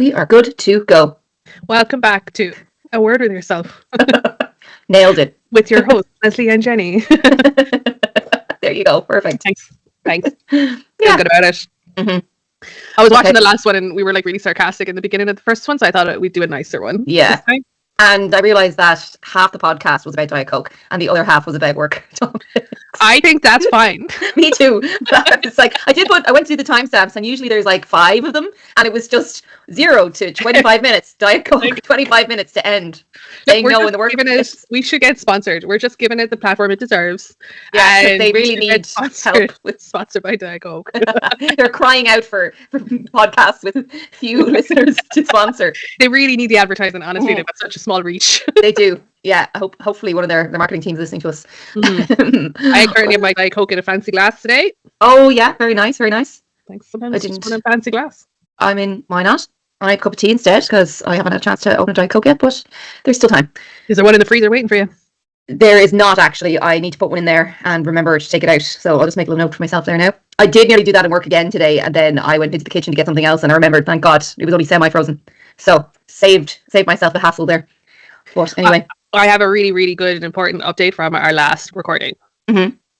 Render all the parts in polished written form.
We are good to go. Welcome back to A Word With Yourself. Nailed it. With your hosts, Leslie and Jenny. There you go. Perfect. Thanks. Feel good about it. Mm-hmm. I was watching the last one and we were like really sarcastic in the beginning of the first one, so I thought we'd do a nicer one. Yeah. And I realised that half the podcast was about Diet Coke and the other half was about work topics. I think that's fine. Me too. It's like I went to do the timestamps and usually there's like 5 of them and it was just 0 to 25 minutes. Diet Coke, 25 minutes to end. Saying no in the work. We should get sponsored. We're just giving it the platform it deserves. Yeah, because they really need help. Sponsored by Diet Coke. They're crying out for podcasts with few listeners to sponsor. They really need the advertising, honestly. They've got such a small reach. They do. Yeah, hopefully one of their marketing teams is listening to us. I currently have my Diet Coke in a fancy glass today. Oh yeah, very nice, very nice. Thanks. Sometimes I just want a fancy glass. I mean, why not? I have a cup of tea instead because I haven't had a chance to open a Diet Coke yet, but there's still time. Is there one in the freezer waiting for you? There is not, actually. I need to put one in there and remember to take it out. So I'll just make a little note for myself there now. I did nearly do that in work again today, and then I went into the kitchen to get something else, and I remembered, thank God, it was only semi-frozen. So saved myself the hassle there. But anyway. I have a really, really good and important update from our last recording,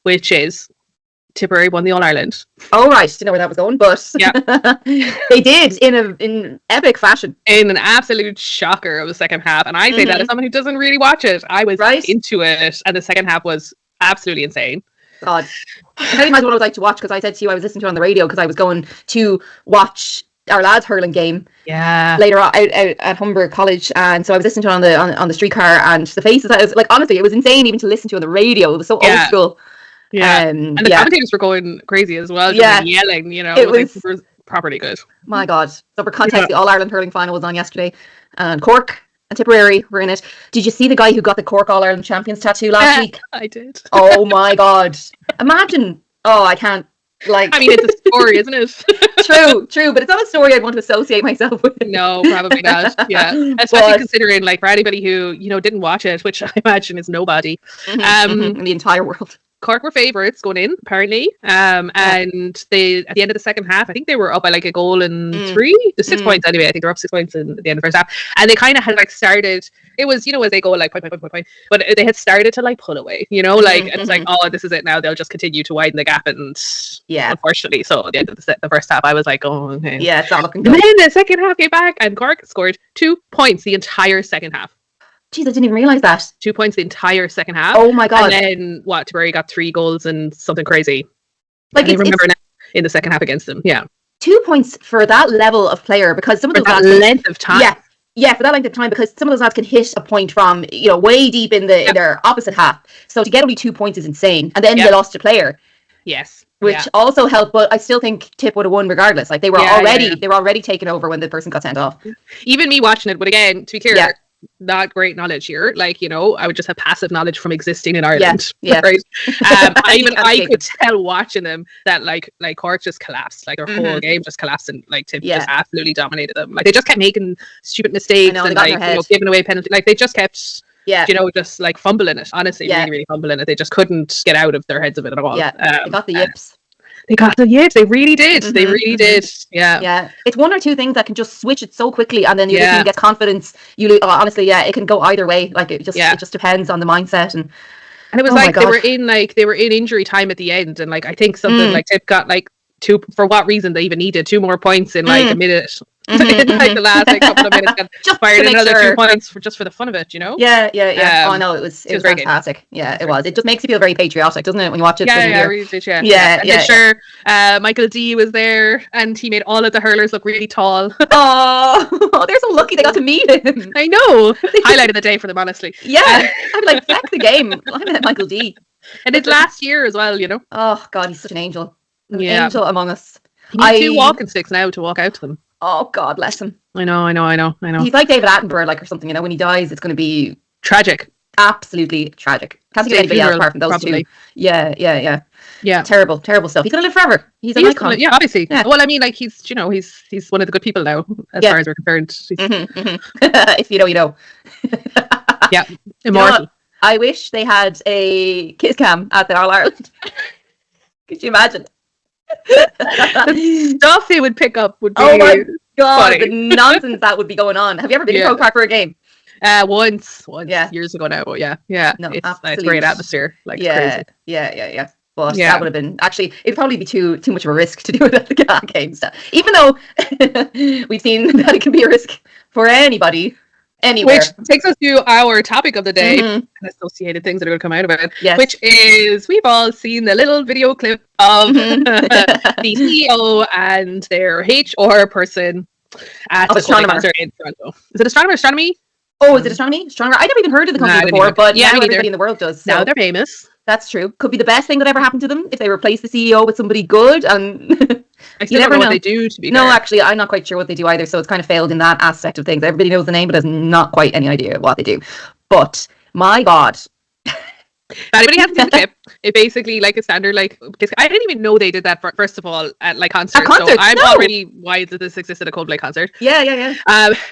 which is Tipperary won the All-Ireland. Oh, right. Didn't know where that was going, but yeah. They did in epic fashion. In an absolute shocker of the second half. And I say that as someone who doesn't really watch it. I was into it, and the second half was absolutely insane. God. I can imagine what it was like to watch, because I said to you I was listening to it on the radio because I was going to watch our lads' hurling game later on out at Humber College, and so I was listening to it on the streetcar, and the faces, I was like, honestly, it was insane even to listen to on the radio. It was so old school. Yeah, and the commentators were going crazy as well, just yelling, you know. It was properly good. My God. So for context, the All-Ireland hurling final was on yesterday, and Cork and Tipperary were in it. Did you see the guy who got the Cork All-Ireland champions tattoo last week? I did. Oh my God. Imagine. Oh, I can't. Like, I mean, it's a story, isn't it? True, but it's not a story I'd want to associate myself with. No, probably not. Yeah, especially considering, like, for anybody who didn't watch it, which I imagine is nobody, in the entire world. Cork were favourites going in, apparently, and they, at the end of the second half, I think they were up by like a goal and 3, 6 points anyway. I think they're up 6 points at the end of the first half, and they kind of had like started. It was, as they go like point, but they had started to like pull away, like it's like, oh, this is it now. They'll just continue to widen the gap, and unfortunately, so at the end of the first half, I was like, oh, okay, yeah, it's not looking good. And then the second half came back, and Cork scored 2 points the entire second half. Jeez, I didn't even realise that. 2 points the entire second half. Oh my God. And then, Tipperary got 3 goals and something crazy. Like, I remember now in the second half against them, 2 points for that level of player, because some of those lads length of time. Yeah, for that length of time, because some of those lads can hit a point from, way deep in their opposite half. So to get only 2 points is insane. And then they lost a player. Yes. Which also helped, but I still think Tip would have won regardless. Like, they were already taken over when the person got sent off. Even me watching it, but again, to be clear, not great knowledge here. Like, I would just have passive knowledge from existing in Ireland. Yeah. Right. I could tell watching them that like Cork just collapsed. Like, their whole game just collapsed, and like Tip just absolutely dominated them. Like, they just kept making stupid mistakes and like giving away penalties. Like, they just kept just like fumbling it. Honestly, really, really fumbling it. They just couldn't get out of their heads of it at all. Yeah, they got the yips. They got the yips. They really did. They really did. Yeah. Yeah. It's one or two things that can just switch it so quickly, and then the other team gets confidence. You lose. Honestly, it can go either way. Like, it just depends on the mindset. And it was they were in injury time at the end, and like I think something like Tip got like 2, for what reason they even needed 2 more points in like a minute. In like the last couple of minutes, just fired another 2 points for the fun of it, Yeah. Oh no, it was fantastic. Yeah, it was. It just makes you feel very patriotic, doesn't it, when you watch it? Yeah, really did. Yeah. Michael D was there, and he made all of the hurlers look really tall. Oh, they're so lucky they got to meet him. I know. Highlight of the day for them, honestly. Yeah, I'm like, feck the game. I met Michael D. And it's last year as well, Oh God, he's such an angel. An angel among us. He needs 2 walking sticks now to walk out to them. Oh God, bless him. I know. He's like David Attenborough, like, or something. When he dies, it's going to be tragic. Absolutely tragic. Can't think of anybody else apart from those 2. Yeah. Terrible stuff. He's going to live forever. He's an icon. Obviously. Yeah. Well, I mean, like, he's one of the good people now, as far as we're concerned. If you know, you know. Yeah, immortal. I wish they had a kiss cam at the All-Ireland. Could you imagine? The stuff they would pick up would be God, the nonsense that would be going on. Have you ever been to Croke Park for a game? Once years ago now, but yeah, no, it's great atmosphere, like crazy. Yeah. But that would have been actually, it'd probably be too much of a risk to do it at the game stuff. Even though we've seen that it can be a risk for anybody, anywhere. Which takes us to our topic of the day and associated things that are going to come out of it. Yes. Which is, we've all seen the little video clip of the CEO and their HR person at the concert in Toronto. Is it astronomy? Oh, is it astronomy? Astronomer? I never even heard of the company before, but now everybody in the world does. So. Now they're famous. That's true. Could be the best thing that ever happened to them if they replace the CEO with somebody good. And I still don't know what they do, to be fair. Actually, I'm not quite sure what they do either. So it's kind of failed in that aspect of things. Everybody knows the name, but has not quite any idea what they do. But my God. If anybody hasn't seen the clip, it basically like a standard, like, I didn't even know they did that first of all at like concerts. So I'm already why did this exist at a Coldplay concert? Yeah.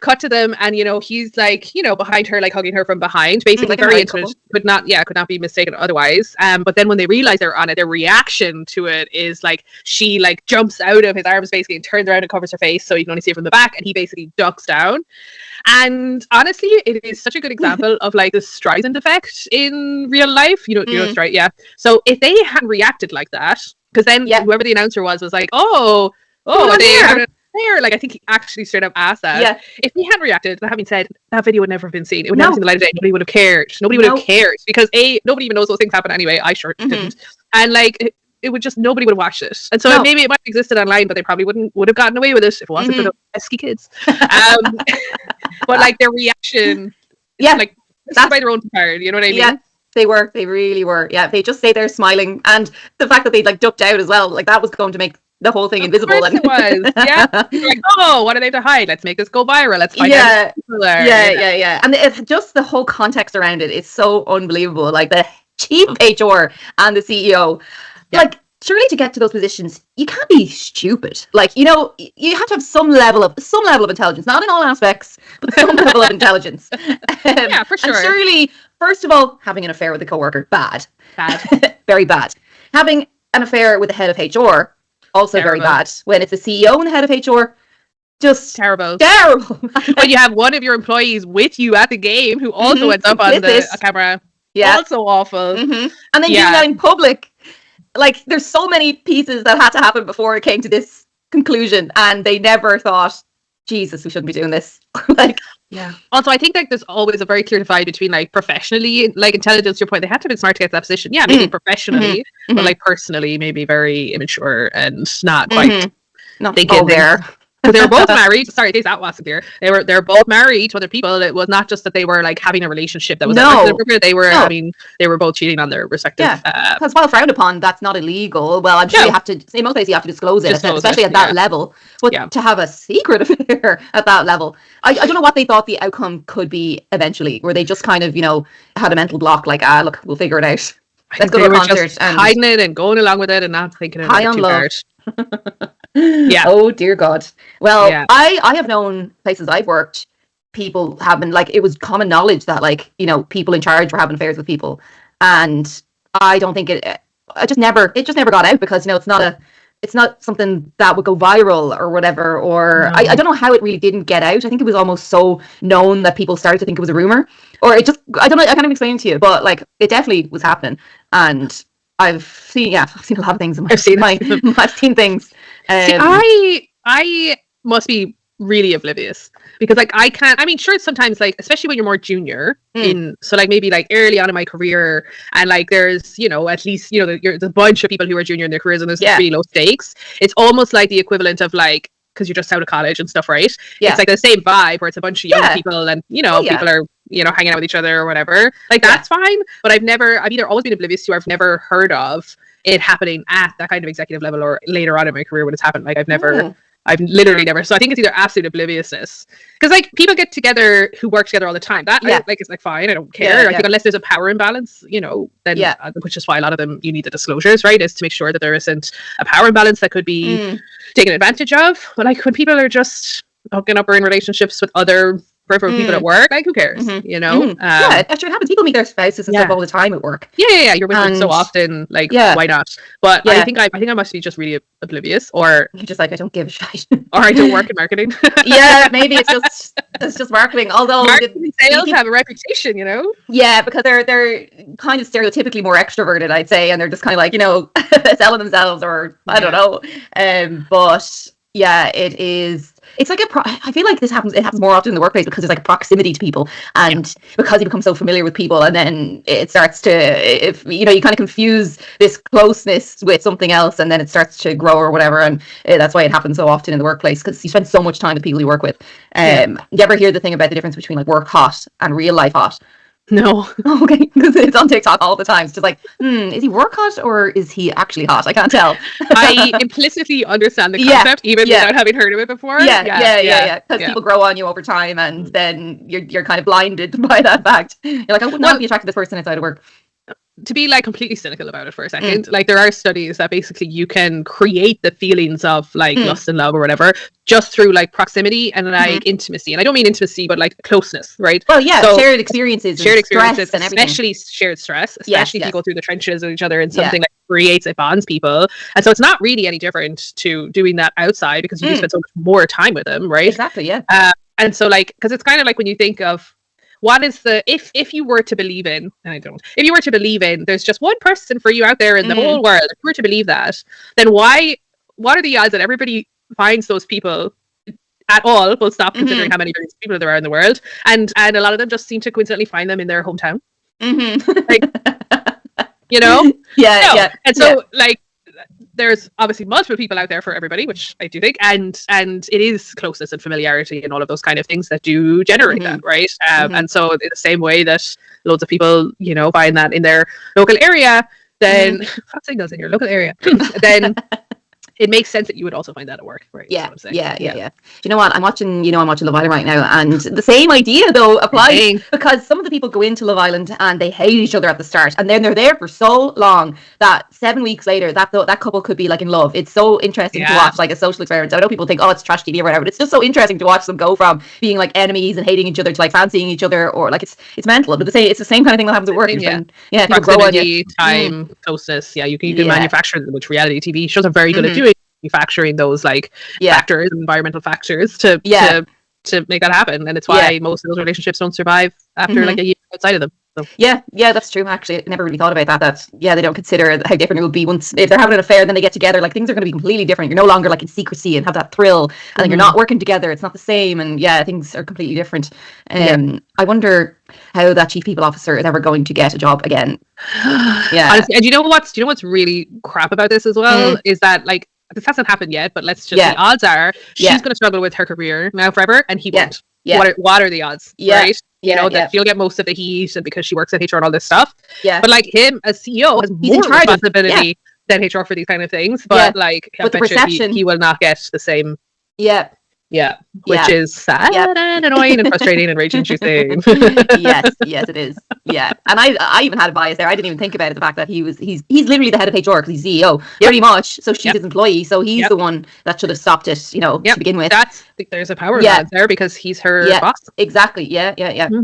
Cut to them, and he's like, behind her, like hugging her from behind, basically like very intimate, could not be mistaken otherwise. But then when they realize they're on it, their reaction to it is like she like jumps out of his arms basically and turns around and covers her face so you can only see it from the back, and he basically ducks down. And honestly, it is such a good example of like the Streisand Effect in real life. You know, right? Yeah. So if they hadn't reacted like that, because then whoever the announcer was like, oh, there. Like I think he actually straight up asked that. Yeah. If he hadn't reacted, that having said, that video would never have been seen. It would never seen the light of day. Nobody would have cared. Nobody would have cared because nobody even knows those things happen anyway. I sure didn't. And like. It would just, nobody would have watched it. And so maybe it might have existed online, but they probably would have gotten away with it if it wasn't for the pesky kids. But like their reaction, like that's by their own part, you know what I mean? Yeah, they really were. Yeah, they just stay there smiling. And the fact that they like ducked out as well, like that was going to make the whole thing invisible. It was, yeah. Like, oh, what do they have to hide? Let's make this go viral. Let's find out people there. Yeah. And just the whole context around it is so unbelievable. Like the chief of HR and the CEO. Like, surely to get to those positions, you can't be stupid. Like, you have to have some level of intelligence, not in all aspects, but some level of intelligence. Yeah, for sure. And surely, first of all, having an affair with a coworker, bad, very bad. Having an affair with the head of HR, also very bad. When it's the CEO and the head of HR, just terrible. When you have one of your employees with you at the game who also ends up on the camera, also awful. And then you do that in public. Like, there's so many pieces that had to happen before it came to this conclusion, and they never thought, Jesus, we shouldn't be doing this. Also, I think like there's always a very clear divide between like professionally, like intelligence. To your point, they had to have been smart to get to that position. Yeah, maybe professionally, but like personally, maybe very immature and not quite thinking there. Because they were both married. Sorry, that wasn't clear. They're both married to other people. It was not just that they were like having a relationship that was inappropriate. They were, I mean, they were both cheating on their respective. Yeah, that's well frowned upon. That's not illegal. Well, I'm sure you have to. In most places, you have to disclose it, especially at that level. But to have a secret affair at that level, I don't know what they thought the outcome could be eventually. Where they just kind of, had a mental block, like, look, we'll figure it out. Let's go to a concert and hiding it and going along with it and not thinking about it too hard. Oh dear God. Well, I have known places I've worked, people have been like, it was common knowledge that like, people in charge were having affairs with people, and I don't think it just never got out because it's not something that would go viral or whatever, or I don't know how it really didn't get out. I think it was almost so known that people started to think it was a rumor, or it just, I don't know, I can't even explain it to you, but like it definitely was happening. And I've seen a lot of things in I've seen things. I must be really oblivious because like I can't, I mean, sure, sometimes like, especially when you're more junior so like maybe like early on in my career, and like there's, at least, there's a bunch of people who are junior in their careers and there's really low stakes. It's almost like the equivalent of like, because you're just out of college and stuff, right? It's like the same vibe where it's a bunch of young people and, people are, hanging out with each other or whatever. Like that's fine. But I've either always been oblivious to, or I've never heard of it happening at that kind of executive level or later on in my career when it's happened. Like I've literally never. So I think it's either absolute obliviousness, because like people get together who work together all the time. That it's like fine, I don't care. I think unless there's a power imbalance, then which is why a lot of them you need the disclosures, right? Is to make sure that there isn't a power imbalance that could be taken advantage of. But like when people are just hooking up or in relationships with other for people at work, like who cares, you know? Yeah, it actually happens. People meet their spouses and stuff all the time at work. Yeah. You're with them so often, like, why not? But I think I must be just really oblivious, or you're just like, I don't give a shit, or I don't work in marketing. Yeah, maybe it's just marketing. Although marketing sales have a reputation, you know. Yeah, because they're kind of stereotypically more extroverted, I'd say, and they're just kind of like, you know, selling themselves, or I don't know. But yeah, it is. It's like I feel like this happens. It happens more often in the workplace because there's like a proximity to people, and because you become so familiar with people, and then it starts to, if you know, you kind of confuse this closeness with something else, and then it starts to grow or whatever, and that's why it happens so often in the workplace, because you spend so much time with people you work with. You ever hear the thing about the difference between like work hot and real life hot? No. Okay, because it's on TikTok all the time. It's just like, is he work hot or is he actually hot? I can't tell. I implicitly understand the concept, even without having heard of it before. Yeah. Because people grow on you over time, and then you're kind of blinded by that fact. You're like, I would not be attracted to this person outside of work. To be like completely cynical about it for a second, like there are studies that basically you can create the feelings of like lust and love or whatever just through like proximity and like intimacy. And I don't mean intimacy, but like closeness, right? Well, yeah, so, shared experiences, and especially shared stress, especially if you go through the trenches with each other and something that creates, it bonds people. And so it's not really any different to doing that outside, because you do spend so much more time with them, right? Exactly, yeah. And so like, because it's kind of like when you think of, what is the, if you were to believe in, and I don't, if you were to believe in, there's just one person for you out there in the whole world, if you were to believe that, then what are the odds that everybody finds those people at all? We'll stop considering how many people there are in the world. And a lot of them just seem to coincidentally find them in their hometown. Like, you know? Yeah. And so like, there's obviously multiple people out there for everybody, which I do think, and it is closeness and familiarity and all of those kind of things that do generate that, right? And so in the same way that loads of people, you know, find that in their local area, then hot signals in your local area, then it makes sense that you would also find that at work, right? Yeah. Do you know what? I'm watching Love Island right now, and the same idea though applies, because some of the people go into Love Island and they hate each other at the start, and then they're there for so long that 7 weeks later that couple could be like in love. It's so interesting to watch, like a social experiment. I know people think, oh, it's trash TV or whatever, but it's just so interesting to watch them go from being like enemies and hating each other to like fancying each other, or like it's mental. But it's the same kind of thing that happens at work. People grow on you. Time, closeness. Yeah, you can manufacture them, which reality TV shows are very good at doing. Manufacturing those like factors, environmental factors to make that happen, and it's why most of those relationships don't survive after like a year outside of them. So. Yeah, that's true. Actually, I never really thought about that. They don't consider how different it would be once, if they're having an affair and then they get together. Like things are going to be completely different. You're no longer like in secrecy and have that thrill, and then you're not working together. It's not the same, and things are completely different. I wonder how that chief people officer is ever going to get a job again. Honestly, and do you know what's really crap about this as well is that like. This hasn't happened yet, but let's just the odds are she's going to struggle with her career now forever, and he won't. What are the odds? Right? You know, that she'll get most of the heat, and because she works at HR and all this stuff. But like him as CEO has more responsibility than HR for these kind of things. But like, but the perception, he will not get the same. Which is sad and annoying and frustrating and rage-inducing. yes, it is. Yeah, and I even had a bias there. I didn't even think about it. The fact that he's literally the head of HR because he's CEO, pretty much. So she's his employee. So he's the one that should have stopped it, you know, to begin with. There's a power balance there because he's her boss. Exactly. Yeah.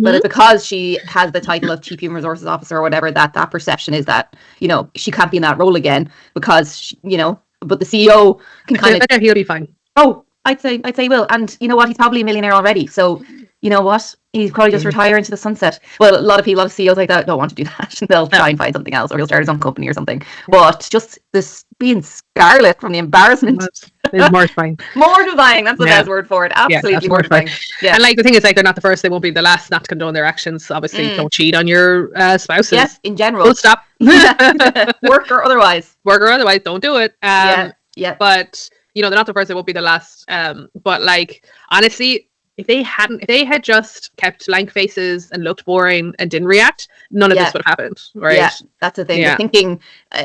But it's because she has the title of Chief Human Resources Officer or whatever that perception is that, you know, she can't be in that role again because she, you know. But the CEO can kind of. He'll be fine. Oh. I'd say he will, and you know what? He's probably a millionaire already. So you know what? He's probably just retire into the sunset. Well, a lot of CEOs like that don't want to do that. They'll try and find something else, or he'll start his own company or something. But just this being scarlet from the embarrassment is mortifying. Mortifying. That's the best word for it. Absolutely mortifying. Yeah. And like the thing is, like they're not the first, they won't be the last not to condone their actions. Obviously, don't cheat on your spouses. Yes, in general. Don't stop. Work or otherwise, don't do it. But. You know, they're not the first, they won't be the last. But like, honestly, if they had just kept blank faces and looked boring and didn't react, none of this would have happened, right? Yeah, that's the thing. They're thinking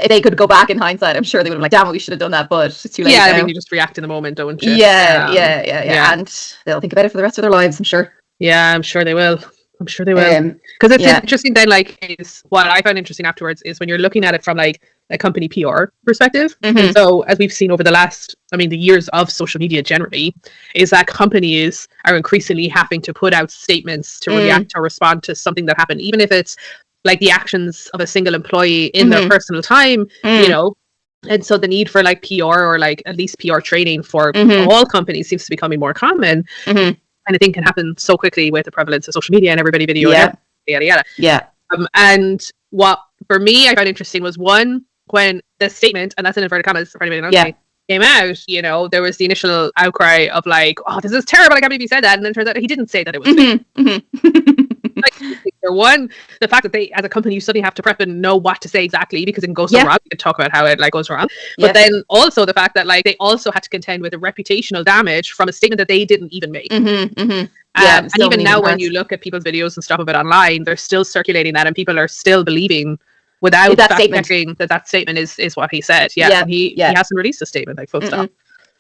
they could go back in hindsight. I'm sure they would have like, damn it, we should have done that, but it's too late. Yeah, I mean, you just react in the moment, don't you? Yeah. And they'll think about it for the rest of their lives, I'm sure. Yeah, I'm sure they will. Because it's interesting then, like, is what I found interesting afterwards is when you're looking at it from like a company PR perspective. Mm-hmm. And so, as we've seen over the years of social media generally, is that companies are increasingly having to put out statements to react or respond to something that happened, even if it's like the actions of a single employee in their personal time, And so the need for like PR or like at least PR training for all companies seems to be becoming more common. And I think can happen so quickly with the prevalence of social media and everybody video and yada yada. Yeah. And what for me I found interesting was one, when the statement, and that's in inverted commas for anybody else, came out, there was the initial outcry of like, oh, this is terrible, I can't believe he said that. And then it turns out he didn't say that it was fake. One, the fact that they, as a company, you suddenly have to prep and know what to say exactly because it can go so wrong. We could talk about how it like goes wrong. But then also the fact that like they also had to contend with a reputational damage from a statement that they didn't even make. And even now when you look at people's videos and stuff of it online, they're still circulating that and people are still believing without that statement that statement is what he said. And he hasn't released a statement, like full stop.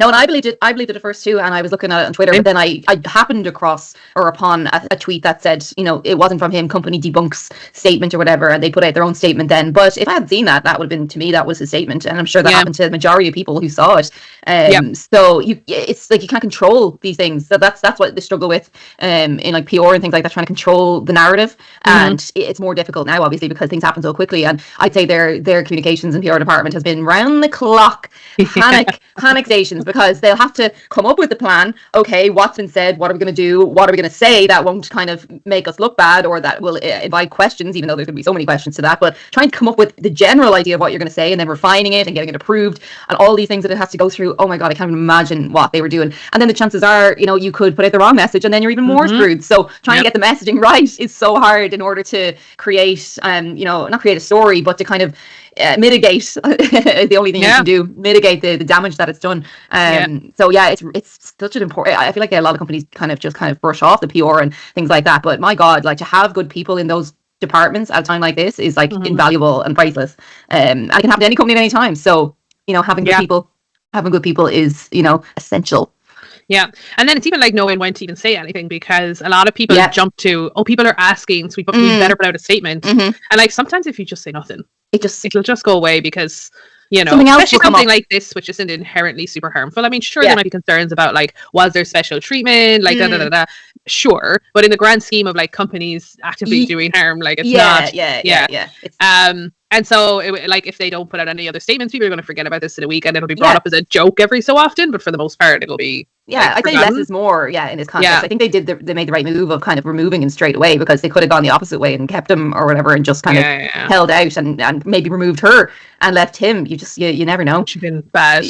No, and I believed it at first too, and I was looking at it on Twitter, but then I happened across or upon a tweet that said, it wasn't from him, company debunks statement or whatever, and they put out their own statement then. But if I had seen that would have been, to me, that was his statement, and I'm sure that happened to the majority of people who saw it. So it's like you can't control these things. So that's what they struggle with in like PR and things like that, trying to control the narrative, and it's more difficult now, obviously, because things happen so quickly. And I'd say their communications and PR department has been round the clock panic stations. Because they'll have to come up with the plan. Okay, what's been said? What are we going to do? What are we going to say that won't kind of make us look bad or that will invite questions, even though there's going to be so many questions to that. But trying to come up with the general idea of what you're going to say and then refining it and getting it approved and all these things that it has to go through. Oh my God, I can't even imagine what they were doing. And then the chances are, you could put out the wrong message and then you're even more screwed. So trying to get the messaging right is so hard in order to create, not create a story, but to kind of mitigate the only thing you can do, mitigate the damage that it's done. So it's such an important, I feel like a lot of companies kind of brush off the PR and things like that, but my God, like to have good people in those departments at a time like this is like invaluable and priceless. And it can happen to any company at any time. So having good people is essential. Yeah. And then it's even like knowing when to even say anything, because a lot of people jump to, people are asking, so we better put out a statement. And like sometimes if you just say nothing, it'll just go away because, especially something like this, which isn't inherently super harmful. I mean, sure, there might be concerns about like, was there special treatment? Like, sure. But in the grand scheme of like companies actively doing harm, like it's not. And so, like, if they don't put out any other statements, people are going to forget about this in a week, and it'll be brought up as a joke every so often. But for the most part, it'll be I think less is more. In this context, I think they made the right move of kind of removing him straight away, because they could have gone the opposite way and kept him or whatever, and just kind of held out and maybe removed her and left him. You never know. She's been bad.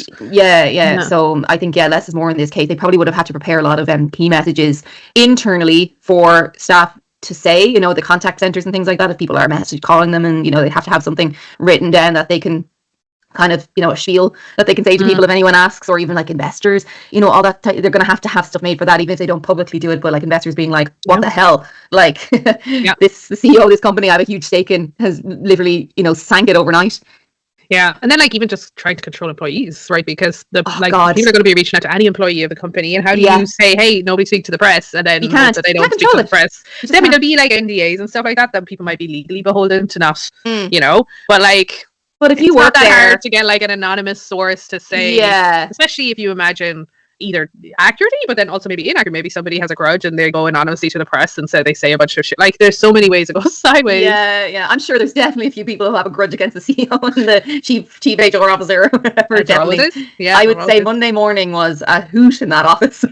So I think less is more in this case. They probably would have had to prepare a lot of key messages internally for staff to say, the contact centers and things like that, if people are calling them, and they have to have something written down that they can kind of a spiel that they can say to people if anyone asks, or even like investors, all that they're going to have stuff made for that, even if they don't publicly do it. But like investors being like, what the hell, like the CEO of this company I have a huge stake in has literally sank it overnight. And then like even just trying to control employees, right? Because people are going to be reaching out to any employee of the company, and how do you say, hey, nobody speak to the press, and then that they don't speak to the press? Then there'll be like NDAs and stuff like that people might be legally beholden to not, but like. But if you work there, there, hard to get like an anonymous source to say, especially if you imagine either accurately, but then also maybe inaccurate. Maybe somebody has a grudge and they go anonymously to the press and they say a bunch of shit. Like there's so many ways it goes sideways. I'm sure there's definitely a few people who have a grudge against the CEO and the chief HR officer or whatever. Definitely. I would say Monday morning was a hoot in that office.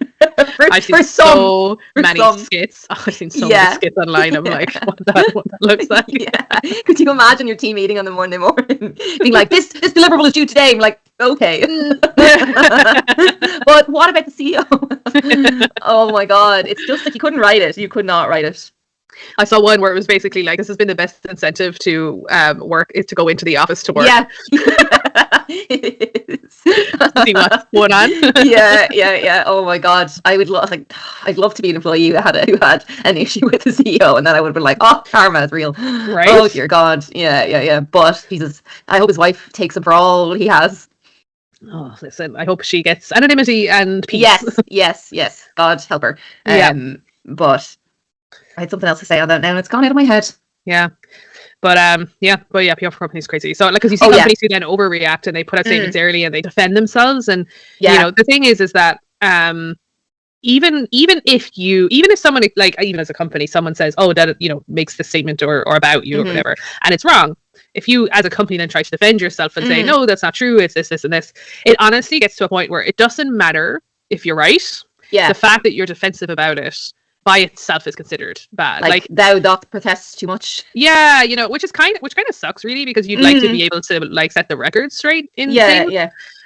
I've seen so many skits. I've seen so many skits online. I'm like, what that looks like. Could you imagine your team meeting on the Monday morning being like, this deliverable is due today? I'm like, okay. But what about the CEO? Oh my God. It's just like you couldn't write it. You could not write it. I saw one where it was basically like, this has been the best incentive to work is to go into the office to work. It is. See what's going on. Oh my God. I'd love to be an employee who had an issue with the CEO, and then I would have been like, oh, karma is real. Right. Oh dear God. Yeah. But Jesus, I hope his wife takes him for all he has. Oh, listen, I hope she gets anonymity and peace. Yes. God help her. But I had something else to say on that now, and it's gone out of my head. Yeah. But PR for companies is crazy. So like, because you see companies who then overreact and they put out statements early and they defend themselves, and you know, the thing is that even if someone, like, even as a company, someone says, oh, that, you know, makes this statement or about you or whatever, and it's wrong. If you as a company then try to defend yourself and say, no, that's not true, it's this and this, it honestly gets to a point where it doesn't matter if you're right. The fact that you're defensive about it by itself is considered bad. Like thou doth protest too much. Yeah, you know, which kind of sucks, really, because you'd like to be able to like set the record straight in things.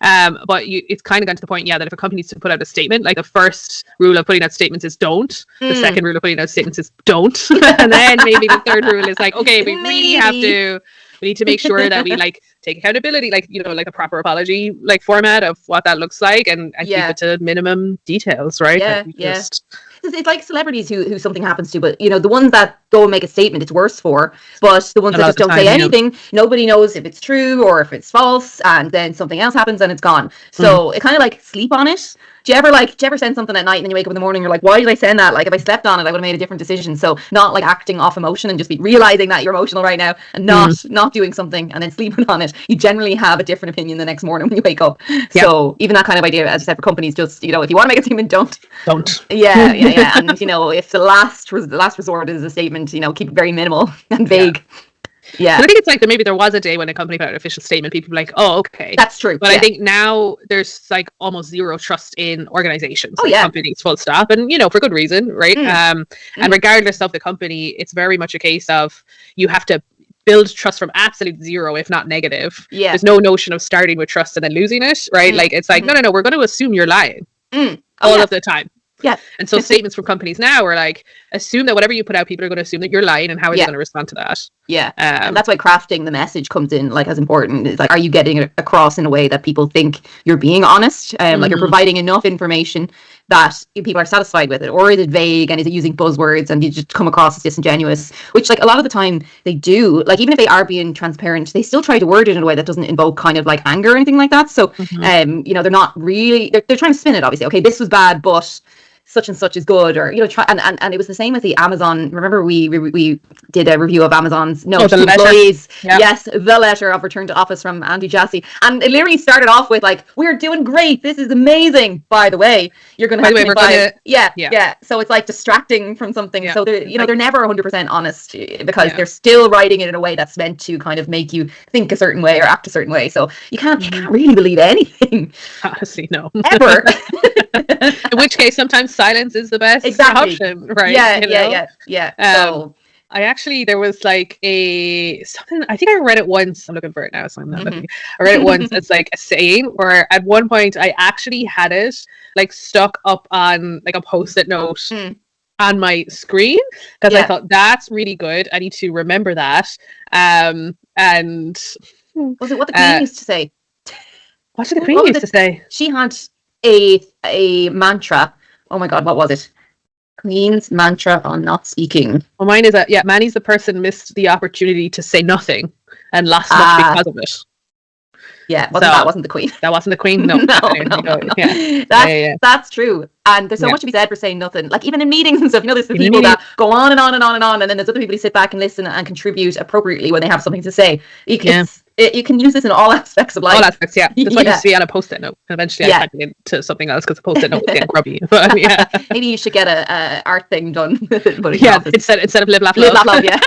But it's kind of gone to the point, that if a company needs to put out a statement, like the first rule of putting out statements is don't. The second rule of putting out statements is don't. And then maybe the third rule is like, okay, we really have to. We need to make sure that we like take accountability, like, you know, like a proper apology, like format of what that looks like, and keep it to minimum details, right? It's like celebrities who something happens to, but you know, the ones that go and make a statement, it's worse for. But the ones that just don't say anything, nobody knows if it's true or if it's false, and then something else happens and it's gone. So it kind of like sleep on it. Do you ever send something at night and then you wake up in the morning, you're like, why did I send that? Like, if I slept on it, I would have made a different decision. So not like acting off emotion and just be realizing that you're emotional right now and not doing something and then sleeping on it. You generally have a different opinion the next morning when you wake up. So even that kind of idea, as I said, for companies, just, you know, if you want to make a statement, don't. Yeah. And you know, if the last resort is a statement, you know, keep it very minimal and vague. Yeah, I think it's like maybe there was a day when a company put out an official statement, people were like, oh, okay, that's true. But I think now there's like almost zero trust in organizations, companies, full stop, and you know, for good reason, right? And regardless of the company, it's very much a case of you have to build trust from absolute zero, if not negative. There's no notion of starting with trust and then losing it, right? Like, it's like, no, we're going to assume you're lying all of the time. Yeah. And so statements from companies now are like, assume that whatever you put out, people are going to assume that you're lying, and how are you going to respond to that? Yeah. And that's why crafting the message comes in like as important. It's like, are you getting it across in a way that people think you're being honest? Like, you're providing enough information that people are satisfied with it, or is it vague and is it using buzzwords and you just come across as disingenuous, which like a lot of the time they do. Like, even if they are being transparent, they still try to word it in a way that doesn't invoke kind of like anger or anything like that. So you know, they're not really, they're trying to spin it, obviously. Okay, this was bad, but such and such is good, or, you know, try and it was the same with the Amazon. Remember we did a review of Amazon's employees. Yes, the letter of return to office from Andy Jassy, and it literally started off with like, we're doing great, this is amazing, by the way, you're gonna have to buy. So it's like distracting from something. So they're, you know, they're never 100% honest, because they're still writing it in a way that's meant to kind of make you think a certain way or act a certain way. So you can't really believe anything, honestly, no, ever. In which case, sometimes silence is the best option, right? So I actually, there was like something, I think I read it once. I'm looking for it now, so I'm not looking. I read it once. It's like a saying, or at one point I actually had it like stuck up on like a post-it note on my screen, because I thought, that's really good, I need to remember that. And was it what the Queen used to say? What did the Queen used to say? She had a mantra. Oh my god, what was it? Queen's mantra on not speaking. Well, mine is Manny's the person missed the opportunity to say nothing and lost much because of it. Yeah, that wasn't the Queen. That wasn't the Queen? No. No. That's true. And there's so much to be said for saying nothing. Like, even in meetings and stuff, you know, there's the people that go on and on and on and on, and then there's other people who sit back and listen and contribute appropriately when they have something to say. You can use this in all aspects of life. All aspects, yeah. That's what you see on a post-it note. And eventually I typed it into something else because the post-it note was getting grubby. But maybe you should get a art thing done. Instead of live, laugh, love. Live, laugh, love, yeah.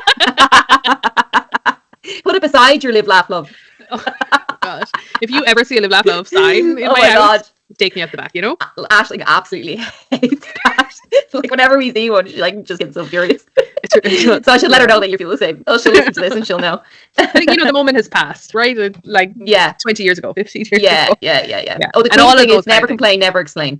Put it beside your live, laugh, love. Oh gosh. If you ever see a live, laugh, love sign in my house, take me up the back, you know? Ashley absolutely hates that. Like, whenever we see one, she like just gets so furious. So I should let her know that you feel the same. Oh, she'll listen to this and she'll know. I think, you know, the moment has passed, right? Like 20 years ago, 15 years ago. Yeah. Oh, the Queen thing is never complain, never explain.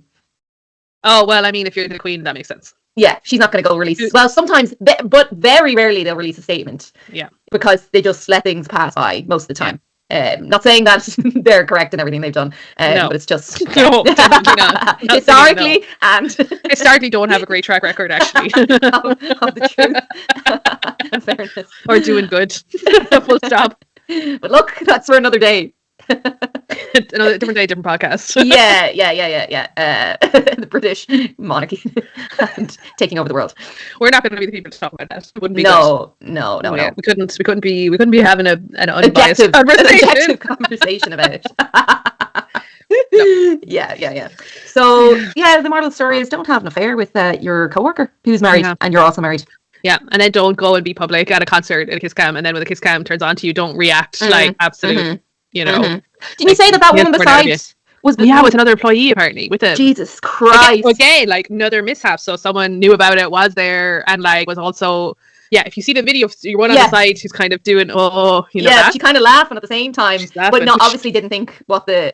Oh, well, I mean, if you're the Queen, that makes sense. Yeah, she's not going to go release. Well, sometimes, but very rarely they'll release a statement. Yeah, because they just let things pass by most of the time. Not saying that they're correct in everything they've done, but it's just no, definitely not. Historically, and historically don't have a great track record, actually, of the truth. Fairness, or doing good. Full stop. But look, that's for another day. Another different day, different podcast. Yeah. The British monarchy and taking over the world. We're not going to be the people to talk about that. It wouldn't be No. We couldn't be having an unbiased objective conversation about it. No. Yeah. So the moral of the story is don't have an affair with your coworker who's married and you're also married. Yeah, and then don't go and be public at a concert at a kiss cam, and then when the kiss cam turns on to you, don't react like absolute, Didn't you say that woman beside was with another employee apparently with a Jesus Christ again like another mishap? So someone knew about it, was there, and like was also. Yeah, if you see the video, you're one on the side who's kind of doing, but she kind of laughing at the same time, but obviously didn't think what the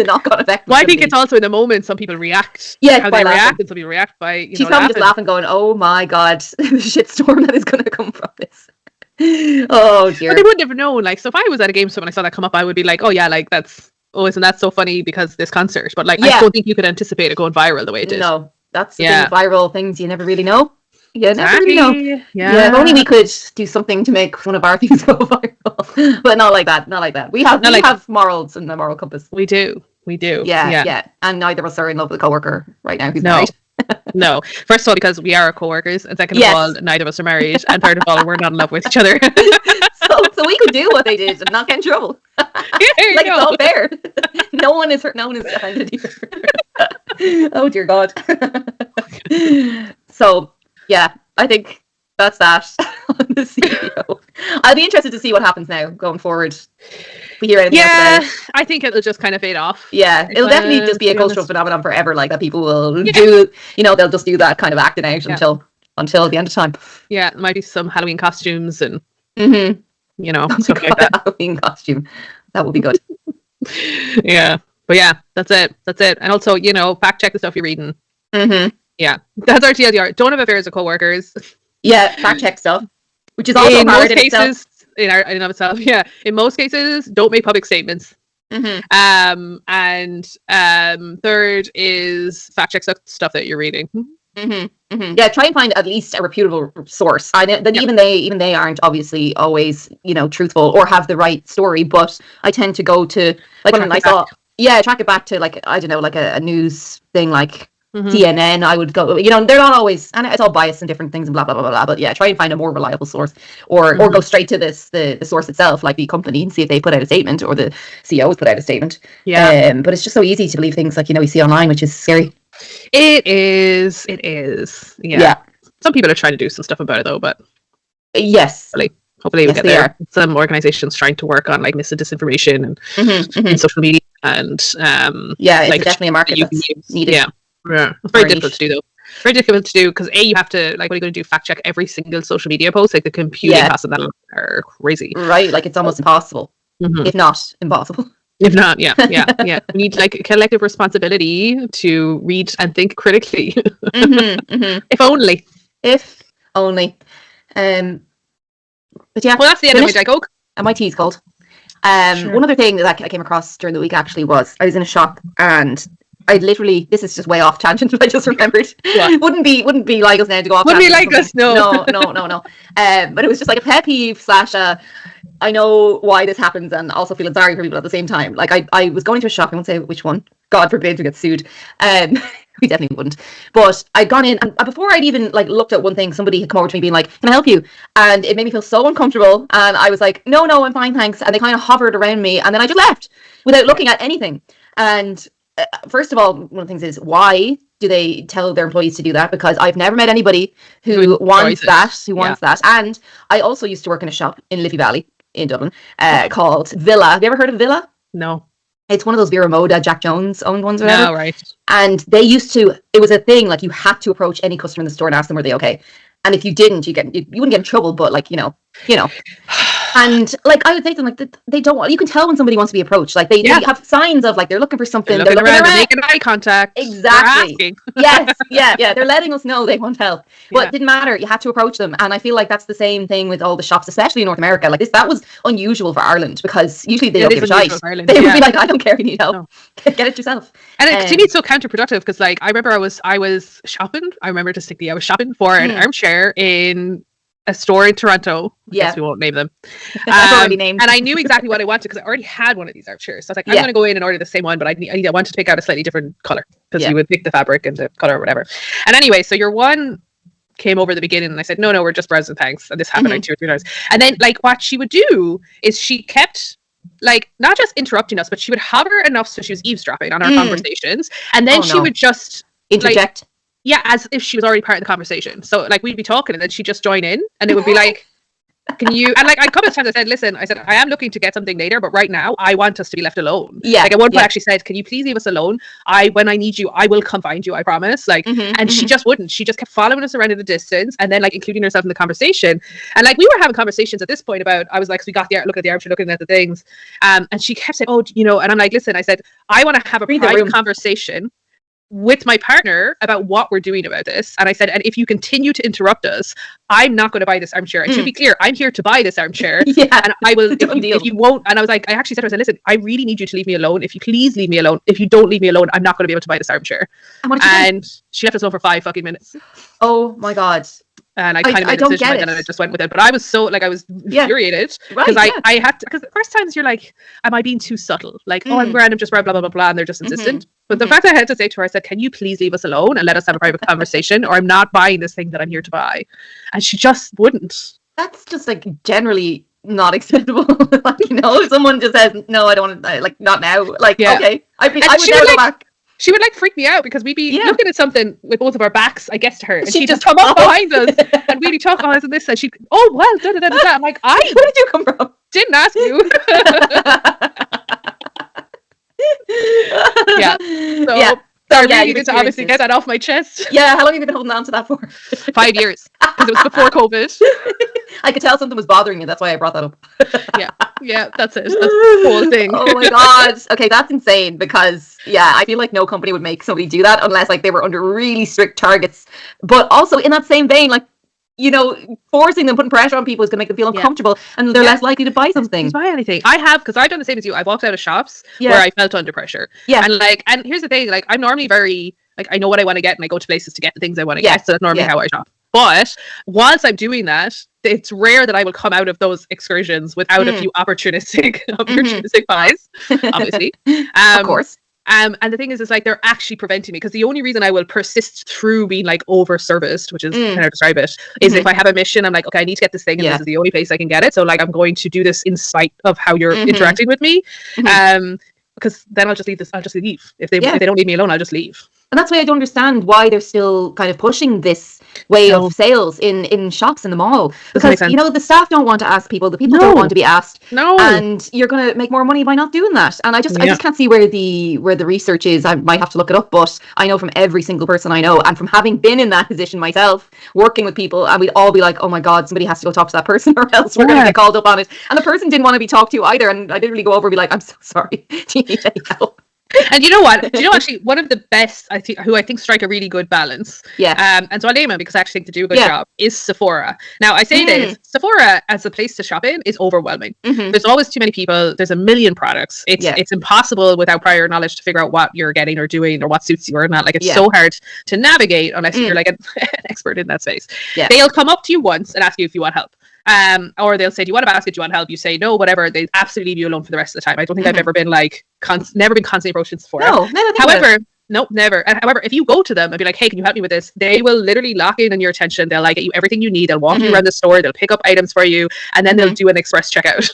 knock-on effect was. Well, I think it's also in the moment some people react how they react, and some people react by, she's probably just laughing going, oh my God, the shitstorm that is going to come from this. Oh dear. But they wouldn't have known, like, so if I was at a game and I saw that come up, I would be like, oh yeah, like isn't that so funny because this concert, but like, I don't think you could anticipate it going viral the way it did. No, that's the thing with viral things, you never really know. Yeah, never really know. Yeah, if only we could do something to make one of our things go viral, but not like that. We have morals and a moral compass. We do. Yeah. And neither of us are in love with a coworker right now who's married. No. First of all, because we are co-workers, and second of all, neither of us are married, and third of all, we're not in love with each other. so we could do what they did and not get in trouble. It's all fair. No one is hurt. No one is offended either. Oh dear God. So. Yeah, I think that's that on the CEO. I'll be interested to see what happens now going forward. We hear anything else about it. I think it'll just kind of fade off. Yeah, it'll definitely just be a cultural phenomenon forever, like that people will do, they'll just do that kind of acting out until the end of time. Yeah, there might be some Halloween costumes and, stuff like that. Halloween costume. That would be good. Yeah, but that's it. And also, fact check the stuff you're reading. Mm-hmm. Yeah, that's our TLDR. Don't have affairs with co-workers. Yeah, fact check stuff, which is also hard in cases, itself. In of itself. Yeah, in most cases, don't make public statements. Mm-hmm. And third is fact check stuff that you're reading. Mm-hmm. Mm-hmm. Yeah, try and find at least a reputable source. Even they aren't obviously always truthful or have the right story. But I tend to go to when I saw track it back to I don't know a news thing like. Mm-hmm. CNN, I would go, they're not always, and it's all biased and different things and blah, blah, blah, blah, but try and find a more reliable source or go straight to the source itself, like the company, and see if they put out a statement or the CEO has put out a statement. Yeah. But it's just so easy to believe things like, you see online, which is scary. It is. Yeah. Some people are trying to do some stuff about it though, but yes. Hopefully we'll get there. Some organizations trying to work on mis and disinformation and social media and it's definitely a market that's needed. Yeah, it's very difficult to do though. Very difficult to do because you have to what are you going to do? Fact check every single social media post? Like the computing costs of that are crazy, right? Like it's almost impossible, if not impossible. If not, yeah. We need collective responsibility to read and think critically. If only. But yeah, well, that's the end of my Coke. And my tea's cold. One other thing that I came across during the week actually was I was in a shop and. I literally, this is just way off tangent, but I just remembered. What? Wouldn't be like us now to go off tangent. Wouldn't be like us, no. No. But it was just like a pet peeve / I know why this happens and also feeling sorry for people at the same time. Like I was going to a shop, I won't say which one. God forbid we get sued. We definitely wouldn't. But I'd gone in and before I'd even looked at one thing, somebody had come over to me being like, "Can I help you?" And it made me feel so uncomfortable. And I was like, "No, I'm fine, thanks." And they kind of hovered around me, and then I just left without looking at anything. And first of all, one of the things is why do they tell their employees to do that? Because I've never met anybody who wants that. And I also used to work in a shop in Liffey Valley in Dublin called Villa. Have you ever heard of Villa? No. It's one of those Vera Moda, Jack Jones owned ones or whatever. No, right. And they used to, it was a thing, you had to approach any customer in the store and ask them, were they okay? And if you didn't, you wouldn't get in trouble, but And I would say to them, they don't want. You can tell when somebody wants to be approached. They have signs of they're looking for something. They're looking around, making eye contact. Exactly. Yes. Yeah. They're letting us know they want help, but it didn't matter. You had to approach them, and I feel like that's the same thing with all the shops, especially in North America. That was unusual for Ireland because usually they don't give a shite. They would be like, "I don't care if you need help. No. Get it yourself." And to me, it's so counterproductive because I remember I was shopping. I remember distinctly I was shopping for an armchair in a store in Toronto. I guess we won't name them. I've already named. And I knew exactly what I wanted because I already had one of these armchairs. So I was like, I'm going to go in and order the same one, but I wanted to pick out a slightly different color because you would pick the fabric and the color or whatever. And anyway, so your one came over at the beginning and I said, no, we're just browsing, thanks. And this happened like 2 or 3 times. And then like what she would do is she kept like not just interrupting us, but she would hover enough so she was eavesdropping on our conversations. And then she would just interject. Like, yeah, as if she was already part of the conversation. So like we'd be talking and then she'd just join in and it would be like, can you, and like a couple of times I said, listen, I am looking to get something later, but right now I want us to be left alone. Yeah. Like at one point I actually said, can you please leave us alone? When I need you, I will come find you, I promise. Like, and she just wouldn't. She just kept following us around in the distance and then like including herself in the conversation. And like we were having conversations at this point about, I was like, so we got the look at the arbitrary, looking at the things. And she kept saying, oh, you know, and I'm like, listen, I said, I want to have a private conversation with my partner about what we're doing about this. And I said, and if you continue to interrupt us, I'm not going to buy this armchair. And to be clear, I'm here to buy this armchair. And I will, if you won't, and I was like, I actually said to her, I said, listen, I really need you to leave me alone. If you please leave me alone. If you don't leave me alone, I'm not going to be able to buy this armchair. And she left us alone for 5 fucking minutes. Oh my God. And I kind of made a decision and I just went with it. But I was so like, I was infuriated because I had to, because the first times you're like, am I being too subtle? Like, oh, I'm random, just blah, blah, blah, blah. And they're just insistent. But the fact I had to say to her, I said, can you please leave us alone and let us have a private conversation, or I'm not buying this thing that I'm here to buy. And she just wouldn't. That's just like generally not acceptable. Like, you know, if someone just says, no, I don't want to, like, not now. Like, okay. I would never go back. She would like freak me out because we'd be looking at something with both of our backs, I guess, to her. And she'd just come up behind us and we'd be talking, oh, isn't this? And she'd, oh, well, da-da-da-da. I'm like, where did you come from? Didn't ask you. So I really needed to obviously get that off my chest. Yeah, how long have you been holding on to that for? 5 years. Because it was before COVID. I could tell something was bothering you. That's why I brought that up. Yeah, that's it. That's the whole thing. Oh my God. Okay, that's insane because, I feel like no company would make somebody do that unless like they were under really strict targets. But also in that same vein, like, you know, forcing them, putting pressure on people is going to make them feel uncomfortable and they're less likely to buy something. Buy anything. I have, because I've done the same as you. I've walked out of shops where I felt under pressure. Yeah. And here's the thing, like, I'm normally very, like, I know what I want to get and I go to places to get the things I want to get. So that's normally how I shop. But whilst I'm doing that, it's rare that I will come out of those excursions without a few opportunistic buys, obviously. Of course. And the thing is like they're actually preventing me, because the only reason I will persist through being like over-serviced, which is kind of describe it, is if I have a mission, I'm like, okay, I need to get this thing, and this is the only place I can get it. So like I'm going to do this in spite of how you're interacting with me, because then I'll just leave this. I'll just leave if they don't leave me alone. I'll just leave. And that's why I don't understand why they're still kind of pushing this way of sales in shops in the mall. Because, you know, the staff don't want to ask people, the people don't want to be asked. No. And you're going to make more money by not doing that. And I just can't see where the research is. I might have to look it up, but I know from every single person I know, and from having been in that position myself, working with people, and we'd all be like, oh my God, somebody has to go talk to that person or else we're going to get called up on it. And the person didn't want to be talked to either. And I didn't really go over and be like, I'm so sorry. Do you need any help? And you know what? Do you know actually one of the best who I think strike a really good balance? Yeah. And so I'll name them because I actually think to do a good job is Sephora. Now I say this, Sephora as a place to shop in is overwhelming. There's always too many people. There's a million products. It's impossible without prior knowledge to figure out what you're getting or doing or what suits you or not. Like it's so hard to navigate unless you're like an expert in that space. Yeah. They'll come up to you once and ask you if you want help. Or they'll say, do you want a basket? Do you want help? You say no, whatever. They absolutely leave you alone for the rest of the time. I don't think I've ever been like, never been constantly approached in Sephora. No, however, never. And however, if you go to them and be like, hey, can you help me with this? They will literally lock in on your attention. They'll like get you everything you need. They'll walk you around the store. They'll pick up items for you, and then they'll do an express checkout.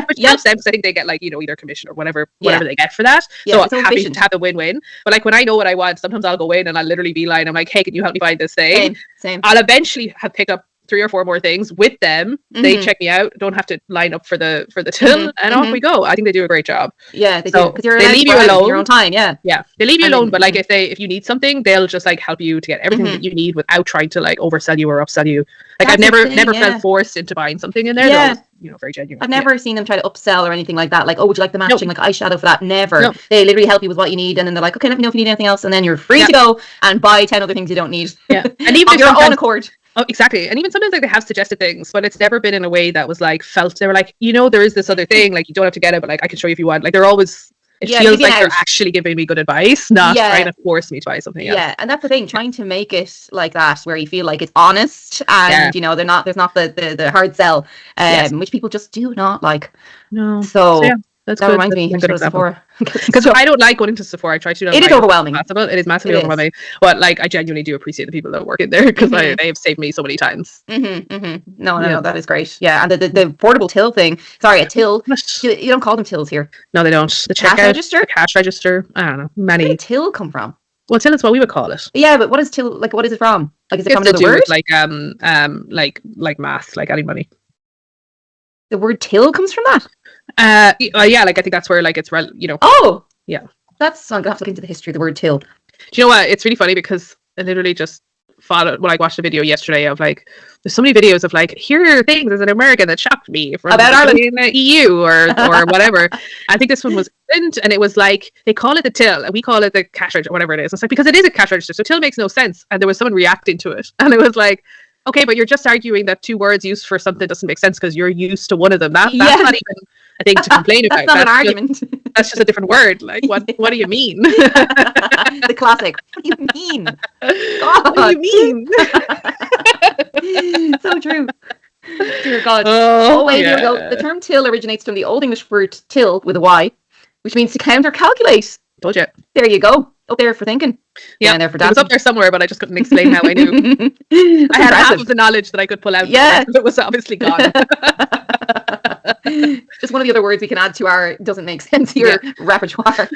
Which helps them because I think they get like, you know, either commission or whatever they get for that. So I'm happy to have a win-win. But like when I know what I want, sometimes I'll go in and I'll literally be like, I'm like, hey, can you help me find this thing? Same. I'll eventually have pick up 3 or 4 more things with them. They check me out, don't have to line up for the till, and off we go. I think they do a great job. Yeah, they do, because they leave you alone in your own time. They leave you alone, but like if you need something, they'll just like help you to get everything that you need without trying to like oversell you or upsell you. Like I've never felt forced into buying something in there. They're always, you know, very genuine. I've never seen them try to upsell or anything like that. Like, oh, would you like the matching like eyeshadow for that? Never. No. They literally help you with what you need, and then they're like, okay, let me know if you need anything else, and then you're free to go and buy 10 other things you don't need. Yeah, and even on your own accord. Oh, exactly. And even sometimes like they have suggested things, but it's never been in a way that was like felt. They were like, you know, there is this other thing, like you don't have to get it, but like I can show you if you want. Like they're always, it feels like they're actually giving me good advice, not trying to force me to buy something else. Yeah, and that's the thing, trying to make it like that, where you feel like it's honest and you know there's not the hard sell, which people just do not like. No. So That's that good. reminds me. That's a good example. Because I don't like going into Sephora. I try to do it is overwhelming. It is massively overwhelming. But like, I genuinely do appreciate the people that work in there because they have saved me so many times. No, that is great. Yeah, and the portable till thing. Sorry, a till. You don't call them tills here. No, they don't. The cash register. The cash register. I don't know. Where did till come from? Well, till is what we would call it. Yeah, but what is till? Like, what is it from? Like, is it from another word? Like math, like any money. The word till comes from that. Yeah, like I think that's where like it's Oh, yeah. I'm gonna have to look into the history of the word till. Do you know what? It's really funny because I literally just watched a video yesterday of like, there's so many videos of like, here are things as an American that shocked me from about Ireland in the EU or whatever. I think this one was England, and it was like, they call it the till and we call it the cash register, whatever it is. It's like, because it is a cash register, so till makes no sense. And there was someone reacting to it, and it was like, okay, but you're just arguing that two words used for something doesn't make sense because you're used to one of them. That's not even a thing to complain about. That's not an argument. That's just a different word. Like, what do you mean? The classic. What do you mean? God. What do you mean? So true. Dear God. Wait, here we go. The term till originates from the Old English word till with a Y, which means to count or calculate. Told you. There you go. Up there for thinking. Yeah, there for it was up there somewhere, but I just couldn't explain how I knew. I had half of the knowledge that I could pull out. Yeah. It was obviously gone. Just one of the other words we can add to our doesn't make sense here repertoire.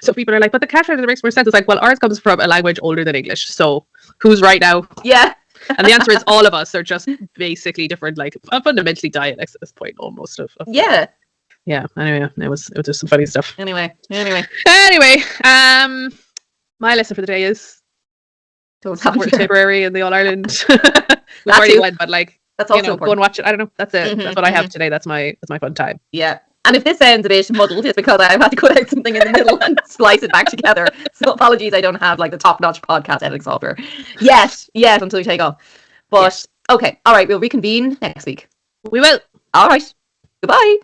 So people are like, but the cash register makes more sense. It's like, well, ours comes from a language older than English. So who's right now? Yeah. And the answer is all of us are just basically different, like fundamentally dialects at this point, almost. Yeah. Yeah. Anyway, it was just some funny stuff. Anyway. My lesson for the day is don't support Tipperary and the All Ireland. We already went, but like, that's also go and watch it. I don't know. That's it. That's what I have today. That's my fun time. Yeah. And if this sounds a bit muddled, it's because I've had to cut out something in the middle and splice it back together. So apologies, I don't have like the top-notch podcast editing software yet until we take off. But okay, all right, we'll reconvene next week. We will. All right. Goodbye.